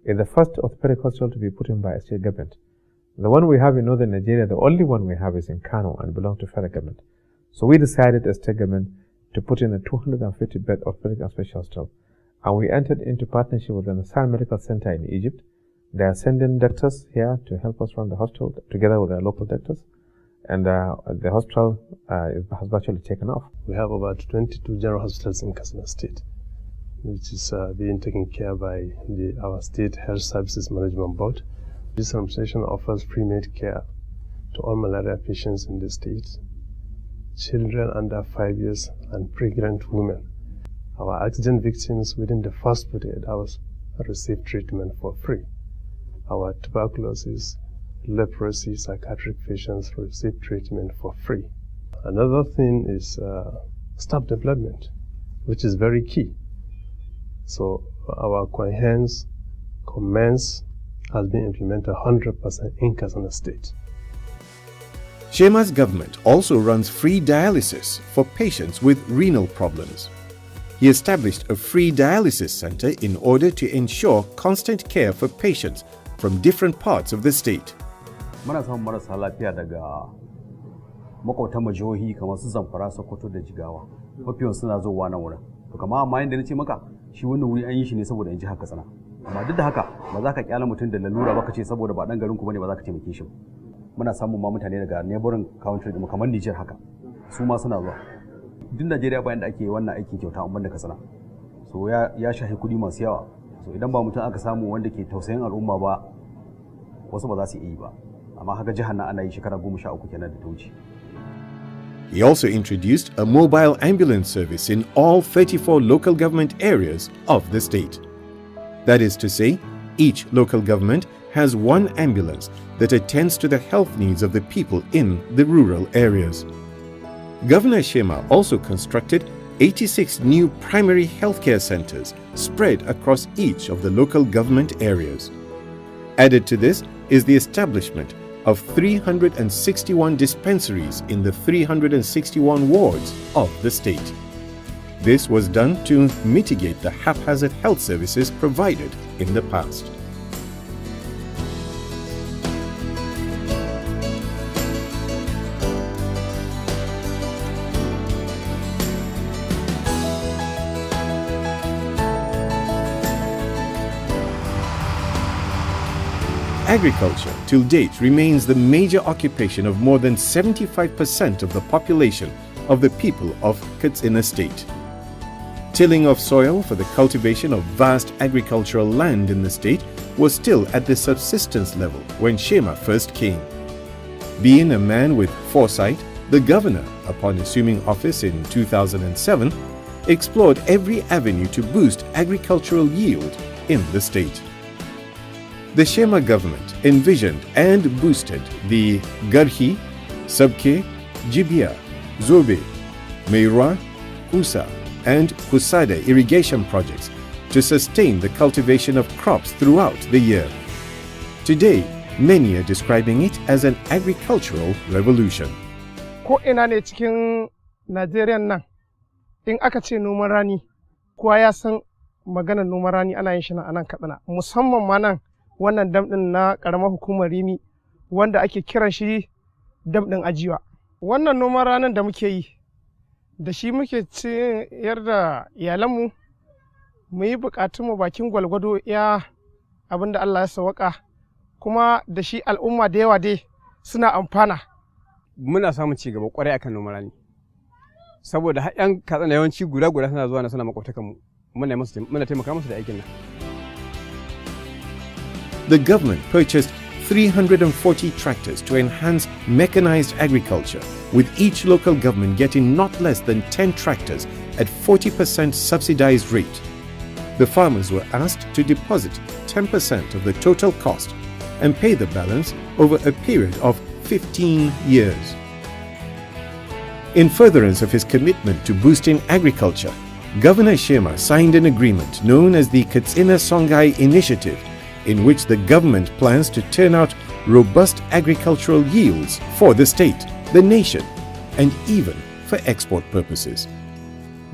is the first orthopedic hospital to be put in by a state government. The one we have in northern Nigeria, the only one we have is in Kano and belongs to federal government. So we decided as state government to put in a 250-bed orthopedic and special hospital. And we entered into partnership with the Nasser Medical Center in Egypt. They are sending doctors here to help us run the hospital together with our local doctors. And the hospital has virtually taken off. We have about 22 general hospitals in Katsina State, which is being taken care by our State Health Services Management Board. This administration offers pre-med care to all malaria patients in the state, children under 5 years and pregnant women. Our accident victims within the first 48 hours receive treatment for free. Our tuberculosis, leprosy, psychiatric patients receive treatment for free. Another thing is staff development, which is very key. So our commence has been implemented 100% in Katsina State. Shema's government also runs free dialysis for patients with renal problems. He established a free dialysis center in order to ensure constant care for patients from different parts of the state. Muna samun marasa lafiya daga makwatan jihohi kamar su Zamfara, Sokoto da Jigawa. Mafiyan suna zuwa nan wurin. To kamar amma yanda nace maka, shi wannan wuri an yi shi ne saboda in ji haka sana. Amma duk da haka ba za ka kyala mutum da lalura ba kace saboda ba dan garin ku bane ba za ka taimake shi. Muna samun ma mutane daga neighboring country da kamar Niger haka. Su ma suna zuwa. Duk Najeriya bayan da ake wannan aikin kyauta an banda Katsina. So ya shahi kudi masu yawa. So idan ba mutum aka samu wanda ke tausayin al'umma ba, wasu ba za su yi ba. He also introduced a mobile ambulance service in all 34 local government areas of the state. That is to say, each local government has one ambulance that attends to the health needs of the people in the rural areas. Governor Shema also constructed 86 new primary healthcare centers spread across each of the local government areas. Added to this is the establishment of 361 dispensaries in the 361 wards of the state. This was done to mitigate the haphazard health services provided in the past. Agriculture, till date, remains the major occupation of more than 75% of the population of the people of Katsina State. Tilling of soil for the cultivation of vast agricultural land in the state was still at the subsistence level when Shema first came. Being a man with foresight, the governor, upon assuming office in 2007, explored every avenue to boost agricultural yield in the state. The Shema government envisioned and boosted the Garhi, Sabke, Jibia, Zobe, Meira, Kusa, and Kusada irrigation projects to sustain the cultivation of crops throughout the year. Today, many are describing it as an agricultural revolution. Ko ina ne cikin Najeriya nan, in aka ce noman rani, kowa ya san maganar noman rani ana yin shi nan a nan Katsina, musamman ma nan wannan dam ɗin na ƙaramar hukumar Rimi wanda ake kiran shi dam ɗin Ajiwa. Wannan noman ranar da muke yi, da shi muke ciyar da iyalanmu, mu yi buƙatunmu bakin gwalgwado ya abin da Allah ya sawaka, kuma da shi al'umma da yawa dai suna amfana. Muna samun ci gaba ƙwarai akan noman rani, saboda har 'yan Katsina yawanci guda suna zuwa na suna makwabtakanmu, muna taimaka musu da aikin nan. The government purchased 340 tractors to enhance mechanized agriculture, with each local government getting not less than 10 tractors at 40% subsidized rate. The farmers were asked to deposit 10% of the total cost and pay the balance over a period of 15 years. In furtherance of his commitment to boosting agriculture, Governor Shema signed an agreement known as the Katsina Songhai Initiative, in which the government plans to turn out robust agricultural yields for the state, the nation, and even for export purposes.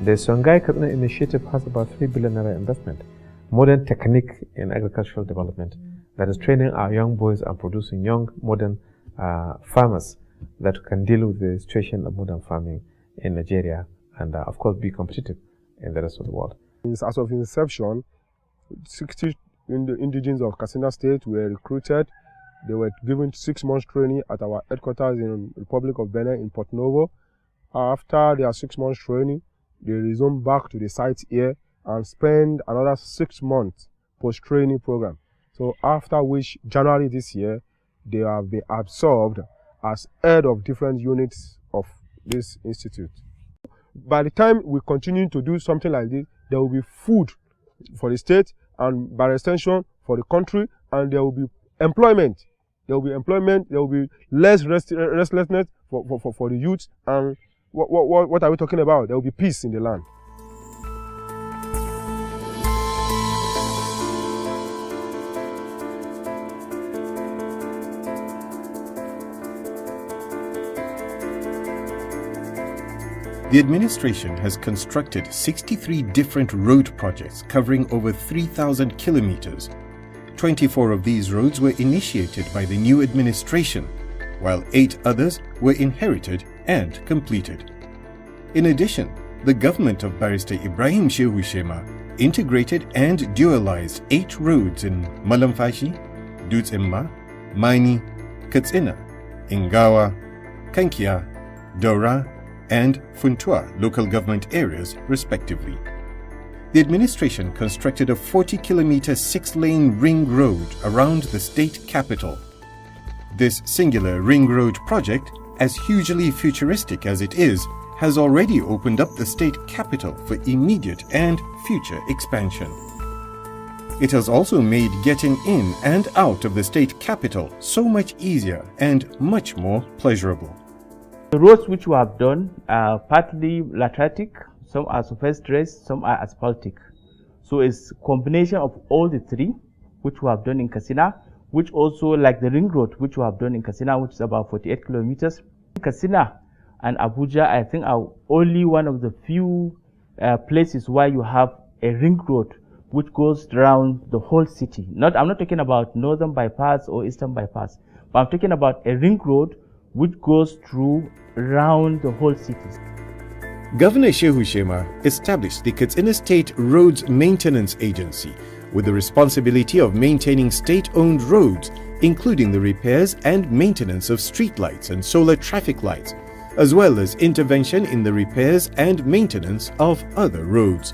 The Songhai Katsina initiative has about 3 billion naira investment, modern technique in agricultural development that is training our young boys and producing young modern farmers that can deal with the situation of modern farming in Nigeria and of course be competitive in the rest of the world. As of inception, 60 indigenes of Katsina State were recruited. They were given 6 months training at our headquarters in Republic of Benin in Port Novo. After their 6 months training, they resumed back to the site here and spend another 6 months post-training program. So after which, January this year, they have been absorbed as head of different units of this institute. By the time we continue to do something like this, there will be food for the state and by extension for the country, and there will be employment. There will be employment, there will be less restlessness for the youth, and what are we talking about? There will be peace in the land. The administration has constructed 63 different road projects covering over 3,000 kilometers. 24 of these roads were initiated by the new administration, while 8 others were inherited and completed. In addition, the government of Barrister Ibrahim Shehu Shema integrated and dualized 8 roads in Malamfashi, Dutsemma, Mani, Katsina, Ingawa, Kankia, Dora, and Funtua local government areas, respectively. The administration constructed a 40-kilometer 6-lane ring road around the state capital. This singular ring road project, as hugely futuristic as it is, has already opened up the state capital for immediate and future expansion. It has also made getting in and out of the state capital so much easier and much more pleasurable. The roads which we have done are partly lateritic, some are surface dressed, some are asphaltic. So it's a combination of all the three which we have done in Katsina, which also like the ring road which we have done in Katsina, which is about 48 kilometers. Katsina and Abuja, I think, are only one of the few places where you have a ring road which goes around the whole city. I'm not talking about northern bypass or eastern bypass, but I'm talking about a ring road which goes through around the whole city. Governor Shehu Shema established the Katsina State Roads Maintenance Agency with the responsibility of maintaining state-owned roads, including the repairs and maintenance of streetlights and solar traffic lights, as well as intervention in the repairs and maintenance of other roads.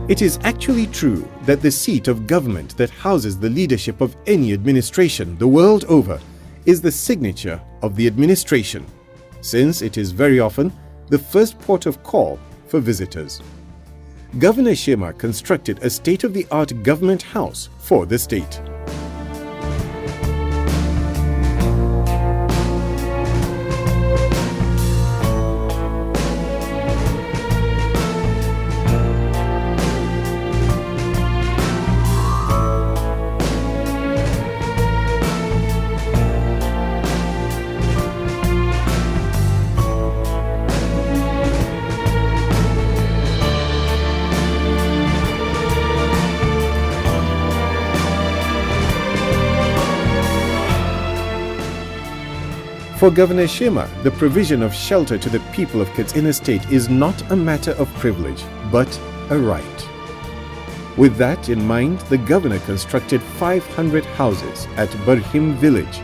It is actually true that the seat of government that houses the leadership of any administration the world over is the signature of the administration, since it is very often the first port of call for visitors. Governor Shema constructed a state-of-the-art government house for the state. For Governor Shema, the provision of shelter to the people of Katsina State is not a matter of privilege, but a right. With that in mind, the governor constructed 500 houses at Barr village.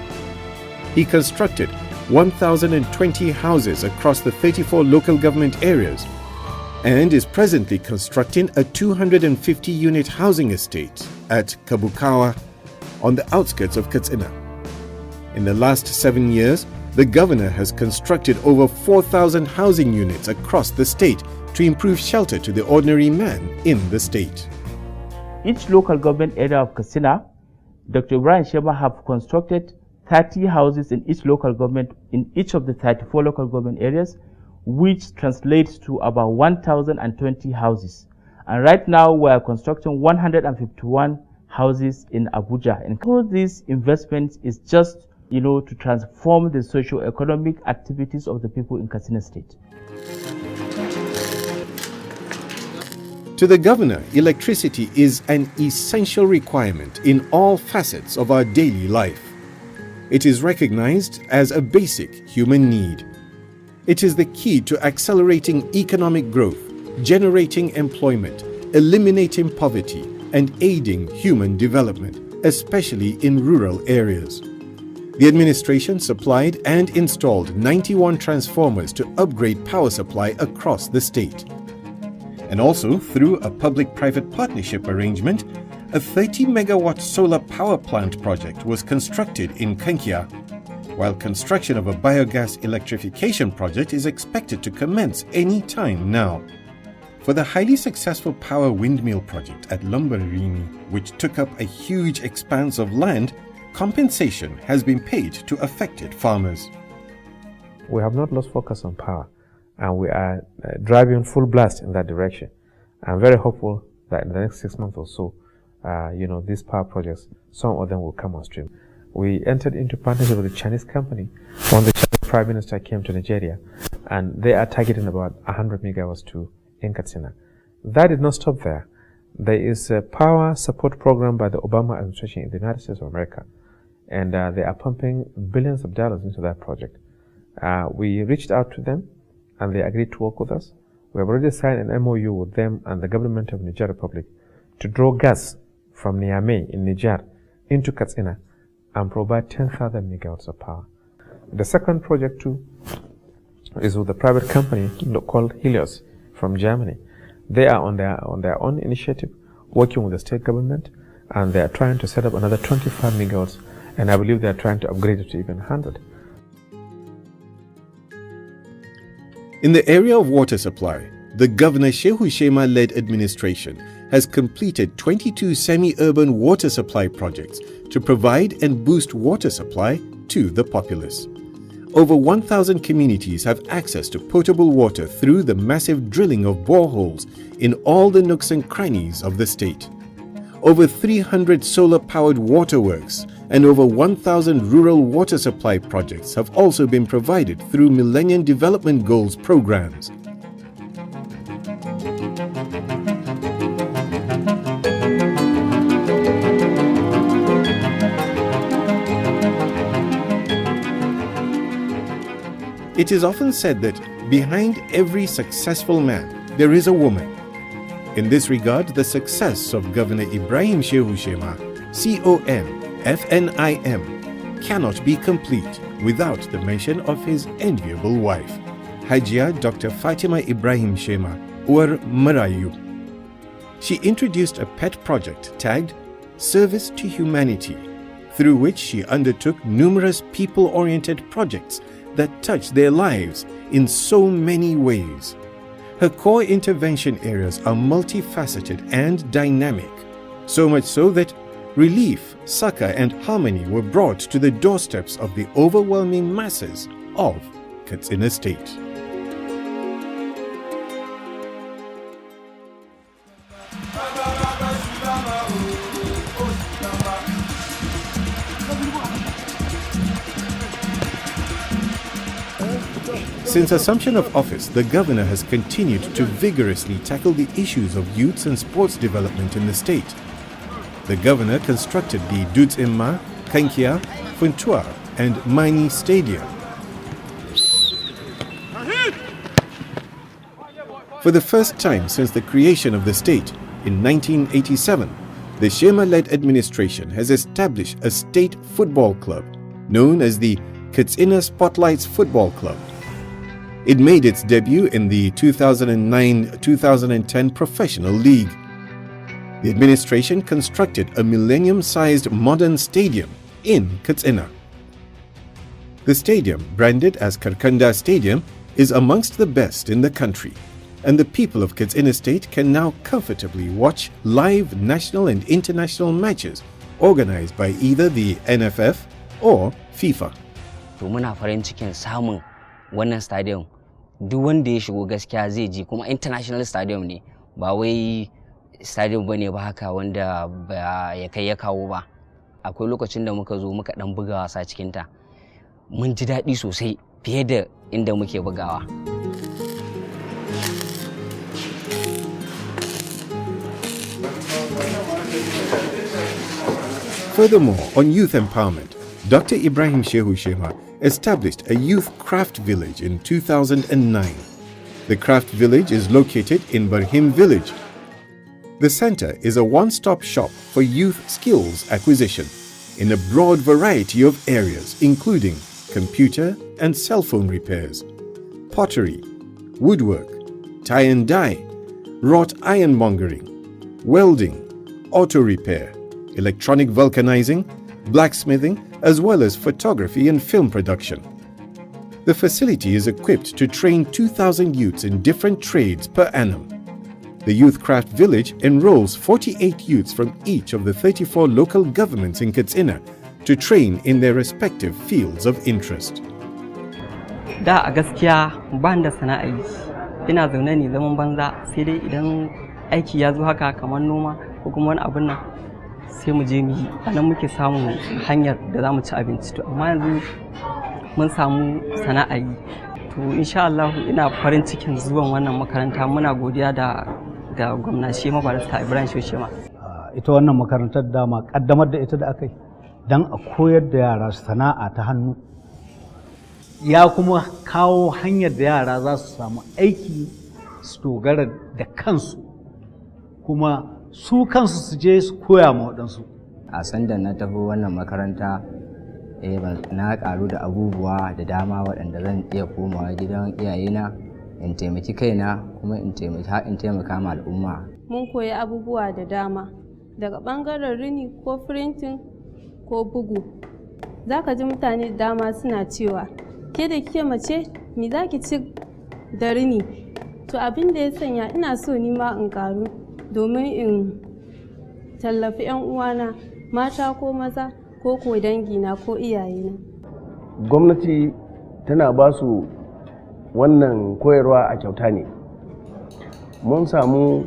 He constructed 1,020 houses across the 34 local government areas and is presently constructing a 250-unit housing estate at Kabukawa on the outskirts of Katsina. In the last 7 years, the governor has constructed over 4,000 housing units across the state to improve shelter to the ordinary man in the state. Each local government area of Katsina, Dr. Ibrahim Shema have constructed 30 houses in each local government, in each of the 34 local government areas, which translates to about 1,020 houses. And right now we are constructing 151 houses in Abuja. And all these investments is just to transform the socio-economic activities of the people in Katsina State. To the governor, electricity is an essential requirement in all facets of our daily life. It is recognized as a basic human need. It is the key to accelerating economic growth, generating employment, eliminating poverty, and aiding human development, especially in rural areas. The administration supplied and installed 91 transformers to upgrade power supply across the state. And also, through a public-private partnership arrangement, a 30-megawatt solar power plant project was constructed in Kankia, while construction of a biogas electrification project is expected to commence any time now. For the highly successful power windmill project at Lumbarini, which took up a huge expanse of land, compensation has been paid to affected farmers. We have not lost focus on power, and we are driving full blast in that direction. I'm very hopeful that in the next 6 months or so, these power projects, some of them will come on stream. We entered into partnership with a Chinese company when the Chinese Prime Minister came to Nigeria, and they are targeting about 100 megawatts in Katsina. That did not stop there. There is a power support program by the Obama administration in the United States of America, and they are pumping billions of dollars into that project. We reached out to them, and they agreed to work with us. We have already signed an MOU with them and the government of Niger Republic to draw gas from Niamey in Niger into Katsina and provide 10,000 megawatts of power. The second project too is with a private company called Helios from Germany. They are on their own initiative, working with the state government, and they are trying to set up another 25 megawatts, and I believe they are trying to upgrade it to even 100. In the area of water supply, the Governor Shehu Shema-led administration has completed 22 semi-urban water supply projects to provide and boost water supply to the populace. Over 1,000 communities have access to potable water through the massive drilling of boreholes in all the nooks and crannies of the state. Over 300 solar-powered waterworks and over 1,000 rural water supply projects have also been provided through Millennium Development Goals programs. It is often said that behind every successful man, there is a woman. In this regard, the success of Governor Ibrahim Shehu Shema, CON/FNIM, cannot be complete without the mention of his enviable wife, Hajia Dr. Fatima Ibrahim Shema, or Marayu. She introduced a pet project tagged Service to Humanity, through which she undertook numerous people-oriented projects that touch their lives in so many ways. Her core intervention areas are multifaceted and dynamic, so much so that relief, succor, and harmony were brought to the doorsteps of the overwhelming masses of Katsina State. Since assumption of office, the governor has continued to vigorously tackle the issues of youths and sports development in the state. The governor constructed the Dudes Imma, Kankia, Funtua, and Mani Stadium. For the first time since the creation of the state in 1987, the Shema-led administration has established a state football club known as the Katsina Spotlights Football Club. It made its debut in the 2009-2010 Professional League. The administration constructed a millennium-sized modern stadium in Katsina. The stadium, branded as Karkanda Stadium, is amongst the best in the country, and the people of Katsina State can now comfortably watch live national and international matches organized by either the NFF or FIFA. Wannan stadium duk wanda ya shigo gaskiya zai ji, kuma international stadium ne, ba wai stadium bane ba haka wanda ba ya kai ya kawo ba. Akwai lokacin da muka zo muka dan buga wasa cikin ta, mun ji daɗi sosai fiye da inda muke bugawa. Furthermore, on youth empowerment, Dr. Ibrahim Shehu Shema established a youth craft village in 2009. The craft village is located in Ibrahim village. The center is a one-stop shop for youth skills acquisition in a broad variety of areas, including computer and cell phone repairs, pottery, woodwork, tie and dye, wrought ironmongering, welding, auto repair, electronic vulcanizing, blacksmithing, as well as photography and film production. The facility is equipped to train 2,000 youths in different trades per annum. The Youth Craft Village enrolls 48 youths from each of the 34 local governments in Katsina to train in their respective fields of interest. Da a gaskiya ban da sana'a yi, ina zaune ne zaman banza, sai dai idan aiki ya zo haka kamar noma ko kuma wani abun nan sai mu je mu yi, anan muke samun hanyar da za mu ci abinci. To amma yanzu mun samu sana'a yi, to insha Allah ina farin cikin zuwan wannan makaranta. Muna godiya da gwamna Shema barista Ibrahim Shehu Shema. Ita wannan makarantar dama kaddamar da ita da aka yi don a koyar da yara sana'a ta hannu, ya kuma kawo hanyar da yara za su samu aiki su dogara da kansu, kuma su kansu su je su koya ma waɗansu. A sanda na tafi wannan makaranta na ƙaru da abubuwa da dama waɗanda zan iya komawa gidan iyayena in taimaki kaina kuma in taimaka ma al'umma. Mun koyi abubuwa da dama daga ɓangaren rini ko printing ko bugu. Za ka ji mutane da dama suna cewa ke da kike mace me za ki ci da rini? To abin da ya sanya ina so ni ma in ƙaru domin in tallafi 'yan uwana mata ko maza ko ko dangina ko iyayena. Gwamnati tana ba su wannan koyarwa a kyauta ne. Mun samu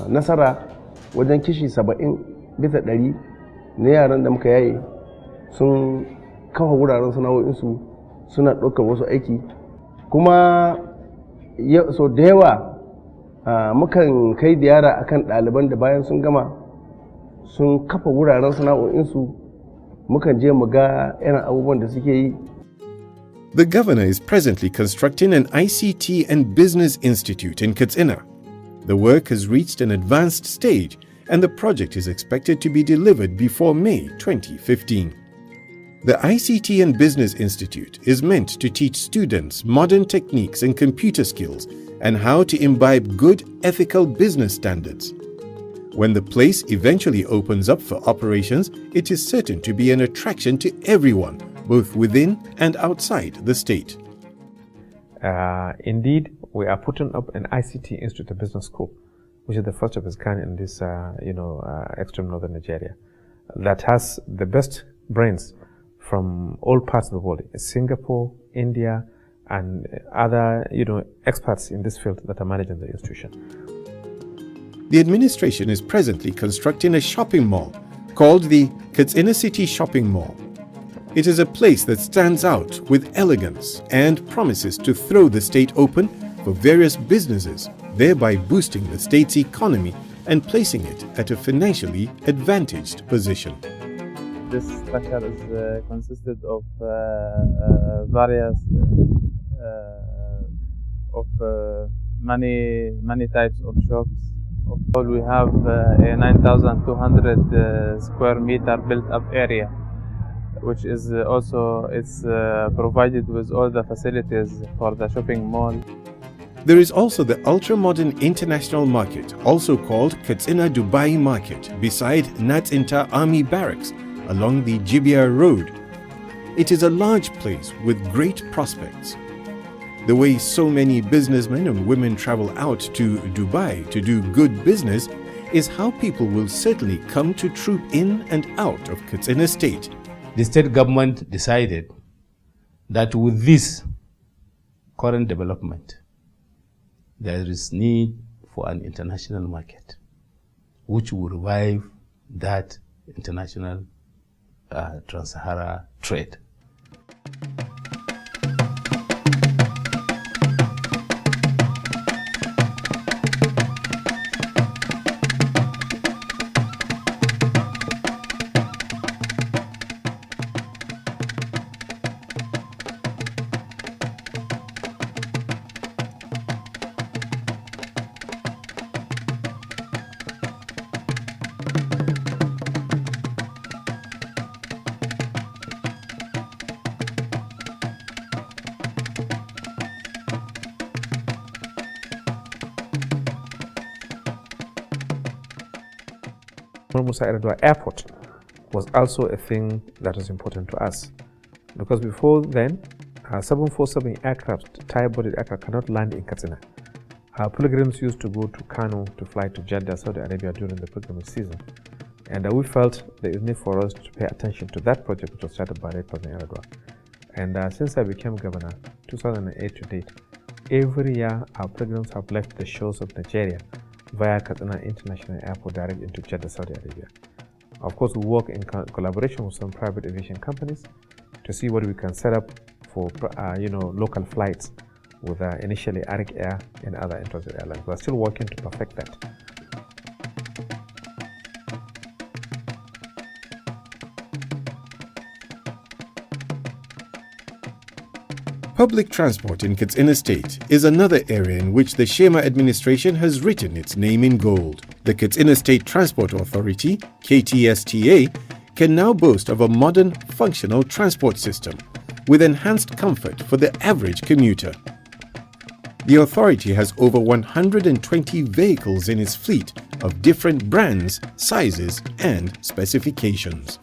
nasara wajen kishi 70% na yaran da muka yaye sun kafa wuraren sana'o'insu, suna ɗaukar wasu aiki, kuma so da yawa mukan kai ziyara akan ɗaliban da bayan sun gama sun kafa wuraren sana'o'insu, mukan je mu ga irin abubuwan da suke yi. The governor is presently constructing an ICT and Business Institute in Katsina. The work has reached an advanced stage and the project is expected to be delivered before May 2015. The ICT and Business Institute is meant to teach students modern techniques and computer skills and how to imbibe good ethical business standards. When the place eventually opens up for operations, it is certain to be an attraction to everyone, both within and outside the state. Indeed, we are putting up an ICT Institute of Business School, which is the first of its kind in this, extreme northern Nigeria, that has the best brains from all parts of the world, Singapore, India, and other, experts in this field that are managing the institution. The administration is presently constructing a shopping mall called the Katsina City Shopping Mall. It is a place that stands out with elegance and promises to throw the state open for various businesses, thereby boosting the state's economy and placing it at a financially advantaged position. This structure is consisted of various many types of shops. We have a 9,200 square meter built-up area, which is also provided with all the facilities for the shopping mall. There is also the ultra-modern international market, also called Katsina Dubai Market, beside Natsinta Army Barracks along the Jibia Road. It is a large place with great prospects. The way so many businessmen and women travel out to Dubai to do good business is how people will certainly come to troop in and out of Katsina State. The state government decided that with this current development, there is need for an international market, which will revive that international trans-Sahara trade. Musa Yar'Adua Airport was also a thing that was important to us, because before then, 747 aircraft, tire-bodied aircraft, cannot land in Katsina. Our pilgrims used to go to Kano to fly to Jeddah, Saudi Arabia during the pilgrimage season, and we felt there is need for us to pay attention to that project, which was started by President Yar'Adua. And since I became governor, 2008 to date, every year our pilgrims have left the shores of Nigeria via Katsina International Airport direct into Jeddah, Saudi Arabia. Of course, we work in collaboration with some private aviation companies to see what we can set up for local flights with initially Arik Air and other interested airlines. We are still working to perfect that. Public transport in Katsina State is another area in which the Shema administration has written its name in gold. The Katsina State Transport Authority, KTSTA, can now boast of a modern, functional transport system with enhanced comfort for the average commuter. The authority has over 120 vehicles in its fleet of different brands, sizes, and specifications.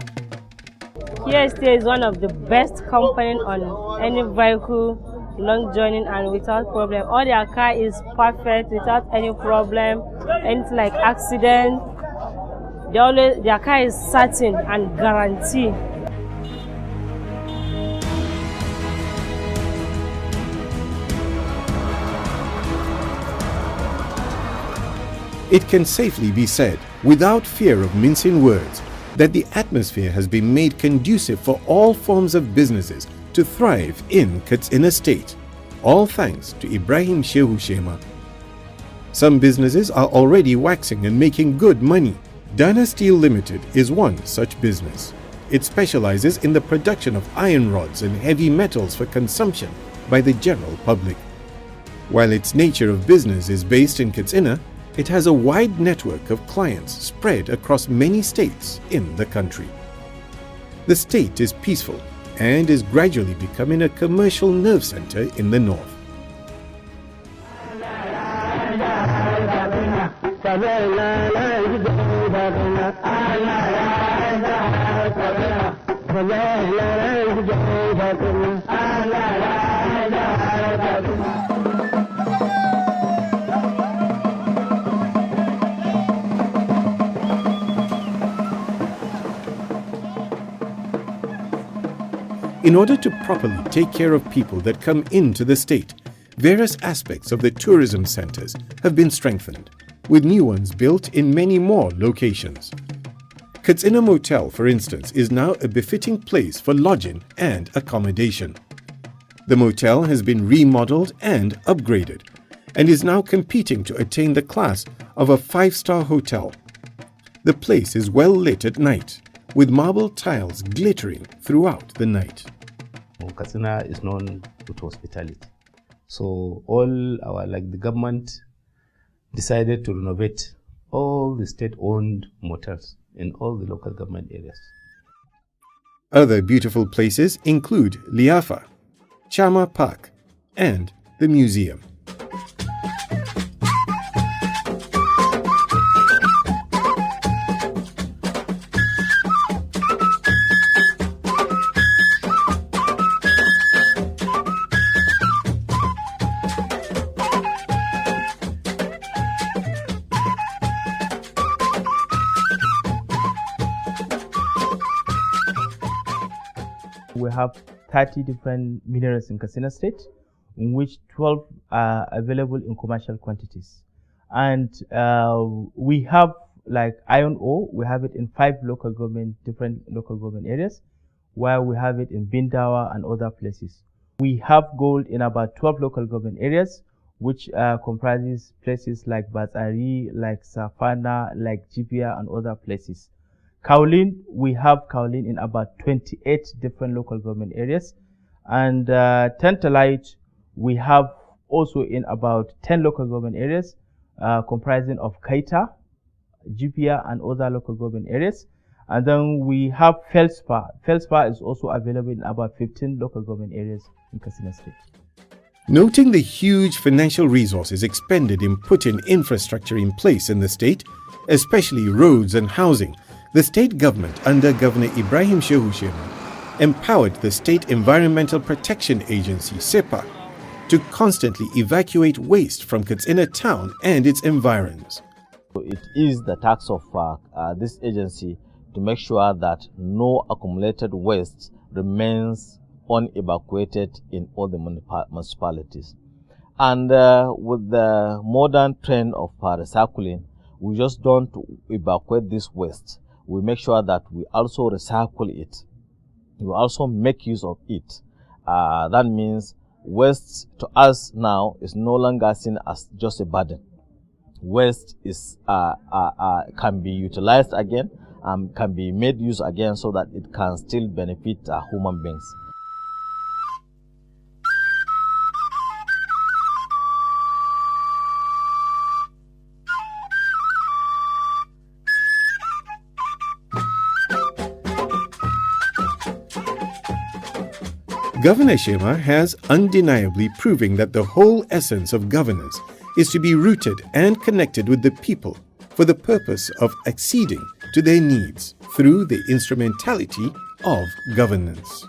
KSTA is one of the best companies on any vehicle, long journey and without problem. All their car is perfect without any problem, anything like accident. Their car is certain and guaranteed. It can safely be said, without fear of mincing words, that the atmosphere has been made conducive for all forms of businesses to thrive in Katsina State, all thanks to Ibrahim Shehu Shema. Some businesses are already waxing and making good money. Dana Steel Limited is one such business. It specializes in the production of iron rods and heavy metals for consumption by the general public. While its nature of business is based in Katsina, it has a wide network of clients spread across many states in the country. The state is peaceful and is gradually becoming a commercial nerve center in the north. In order to properly take care of people that come into the state, various aspects of the tourism centers have been strengthened, with new ones built in many more locations. Katsina Motel, for instance, is now a befitting place for lodging and accommodation. The motel has been remodeled and upgraded, and is now competing to attain the class of a 5-star hotel. The place is well lit at night, with marble tiles glittering throughout the night. Katsina is known with hospitality. So the government decided to renovate all the state-owned motels in all the local government areas. Other beautiful places include Liafa, Chama Park, and the museum. We have 30 different minerals in Katsina State, in which 12 are available in commercial quantities. And we have like iron ore, we have it in 5 different local government areas, while we have it in Bindawa and other places. We have gold in about 12 local government areas, which comprises places like Batsari, like Safana, like Jibia and other places. Kaolin, we have kaolin in about 28 different local government areas. And tantalite, we have also in about 10 local government areas, comprising of Kaita, Jibia and other local government areas. And then we have feldspar. Feldspar is also available in about 15 local government areas in Katsina State. Noting the huge financial resources expended in putting infrastructure in place in the state, especially roads and housing, the state government under Governor Ibrahim Shehu Shema empowered the State Environmental Protection Agency, SEPA, to constantly evacuate waste from Katsina town and its environs. It is the task of this agency to make sure that no accumulated waste remains unevacuated in all the municipalities. And with the modern trend of recycling, we just don't evacuate this waste. We make sure that we also recycle it. We also make use of it. That means waste to us now is no longer seen as just a burden. Waste is can be utilized again, can be made use again so that it can still benefit human beings. Governor Shema has undeniably proving that the whole essence of governance is to be rooted and connected with the people for the purpose of acceding to their needs through the instrumentality of governance.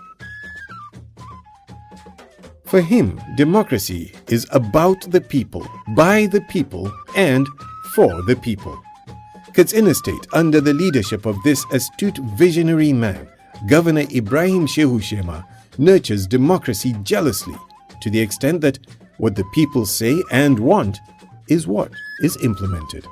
For him, democracy is about the people, by the people, and for the people. Katsina State, under the leadership of this astute visionary man, Governor Ibrahim Shehu Shema, nurtures democracy jealously to the extent that what the people say and want is what is implemented.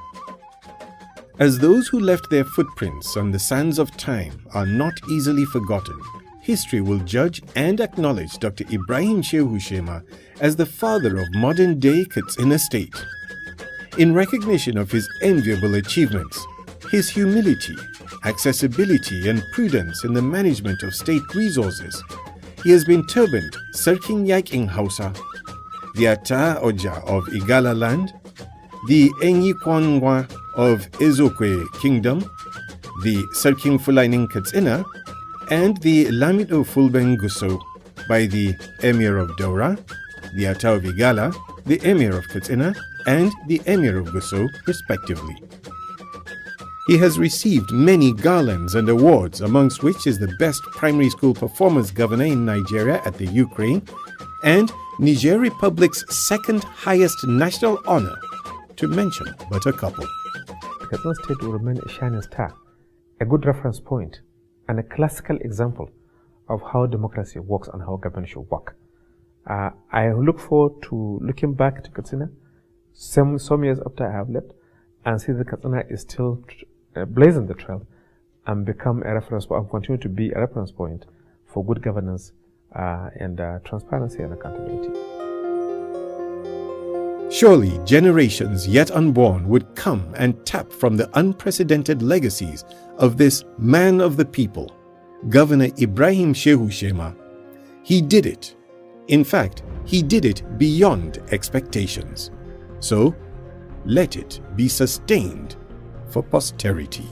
As those who left their footprints on the sands of time are not easily forgotten, history will judge and acknowledge Dr. Ibrahim Shehu Shema as the father of modern-day Katsina State. In recognition of his enviable achievements, his humility, accessibility and prudence in the management of state resources, he has been turbaned Sarkin Yakin Hausa, the Ata Oja of Igala land, the Enyi Kwangwa of Ezokwe Kingdom, the Sarkin Fulainin Katsina, and the Lamido Fulben Guso by the Emir of Daura, the Ata of Igala, the Emir of Katsina, and the Emir of Guso, respectively. He has received many garlands and awards, amongst which is the Best Primary School Performance Governor in Nigeria at the Ukraine, and Niger Republic's second highest national honor, to mention but a couple. Katsina State will remain a shining star, a good reference point, and a classical example of how democracy works and how government should work. I look forward to looking back to Katsina some years after I have left and see that Katsina is still blazing the trail and become a reference point and continue to be a reference point for good governance and transparency and accountability. Surely generations yet unborn would come and tap from the unprecedented legacies of this man of the people, Governor Ibrahim Shehu Shema. He did it. In fact, he did it beyond expectations. So, let it be sustained for posterity.